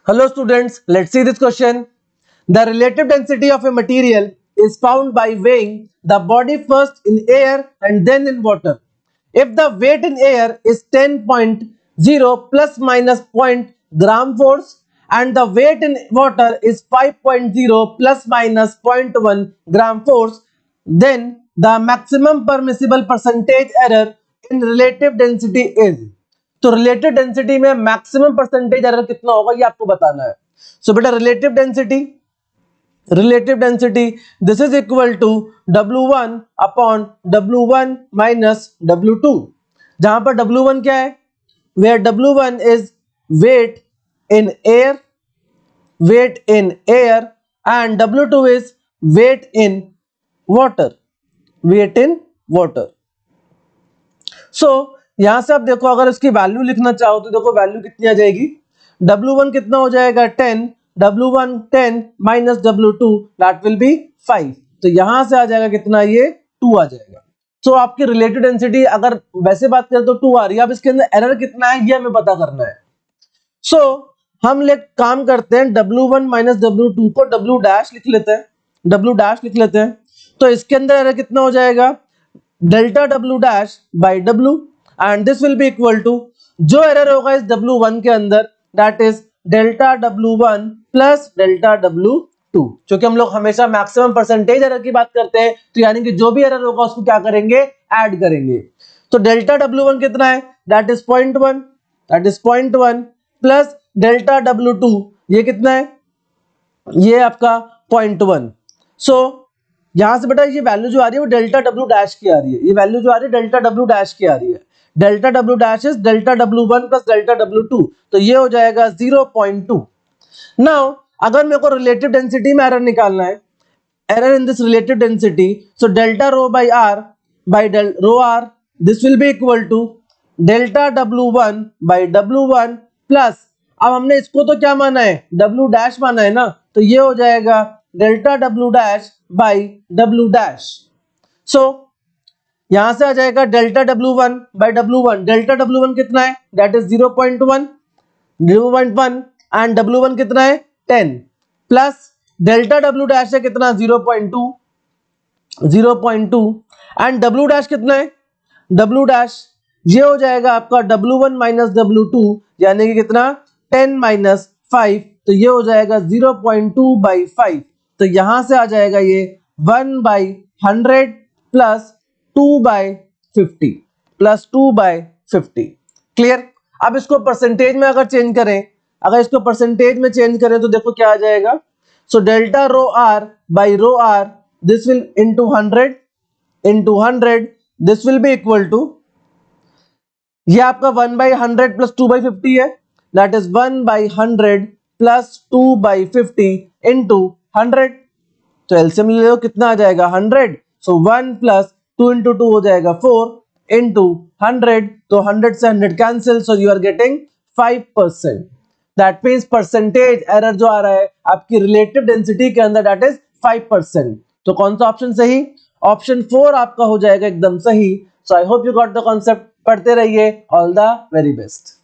Hello students, let's see this question. The relative density of a material is found by weighing the body first in air and then in water. If the weight in air is 10.0 plus minus point gram force and the weight in water is 5.0 plus minus 0.1 gram force, then the maximum permissible percentage error in relative density is. तो relative density में maximum percentage error कितना होगा ये आपको बताना है. So बेटा relative density this is equal to W1 upon W1 minus W2, जहां पर W1 क्या है, where W1 is weight in air and W2 is weight in water. So यहां से आप देखो, अगर इसकी वैल्यू लिखना चाहो तो देखो वैल्यू कितनी आ जाएगी. W1 कितना हो जाएगा 10, W1 10 minus W2 that will be 5. तो यहां से आ जाएगा कितना, ये 2 आ जाएगा. तो आपकी रिलेटिव डेंसिटी अगर वैसे बात करें तो 2 आ रही है. अब इसके अंदर एरर कितना है ये हमें पता करना है. सो हम काम करते हैं, W1 माइनस W2 को W डैश लिख लेते हैं. तो इसके अंदर एरर कितना हो जाएगा, delta W dash by W, and this will be equal to, जो एरर होगा इस W1 के अंदर that is delta W1 plus delta W2. क्योंकि हम लोग हमेशा मैक्सिमम परसेंटेज एरर की बात करते हैं, तो यानी कि जो भी एरर होगा उसको क्या करेंगे, ऐड करेंगे. तो डेल्टा W1 कितना है, that is 0.1 plus delta W2 ये कितना है, ये आपका 0.1. सो यहां से बेटा ये वैल्यू जो आ रही है वो डेल्टा W डैश की आ रही है. ये वैल्यू जो आ रही है डेल्टा W डैश की आ रही है. Delta W dash is delta W1 plus delta W2, तो ये हो जाएगा 0.2. नाउ अगर मेरे को रिलेटिव डेंसिटी में एरर निकालना है, error in this relative density, so delta rho by R by rho R, this will be equal to delta W1 by W1 plus, अब हमने इसको तो क्या माना है, W डैश माना है ना, तो ये हो जाएगा delta W dash by W dash. So यहां से आ जाएगा delta W1 by W1. Delta W1 कितना है, दैट इज 0.1 एंड W1 कितना है 10 प्लस डेल्टा W डैश है कितना 0.2 एंड W डैश कितना है, W डैश ये हो जाएगा आपका W1 माइनस W2 यानी कि कितना 10 माइनस 5, तो ये हो जाएगा 0.2 बाई 5. तो यहां से आ जाएगा ये 1 by 100 plus 2 by 50 plus 2 by 50. Clear. अब इसको परसेंटेज में अगर चेंज करें, तो देखो क्या आ जाएगा. So delta rho R by rho R, this will into 100 this will be equal to, ये आपका 1 बाई 100 प्लस 2 बाई 50 है, that is 1 by 100 plus 2 by 50 into 100. तो एलसीएम ले लो, कितना आ जाएगा 100. सो 1 प्लस 2 इंटू 2 हो जाएगा 4 इंटू 100, तो 100 से 100 cancel, so you are getting 5%. That means percentage error जो आ रहा है आपकी रिलेटिव डेंसिटी के अंदर दैट इज 5%. तो कौन सा ऑप्शन सही, ऑप्शन 4 आपका हो जाएगा एकदम सही. So I hope you got the concept. पढ़ते रहिए. All the very best.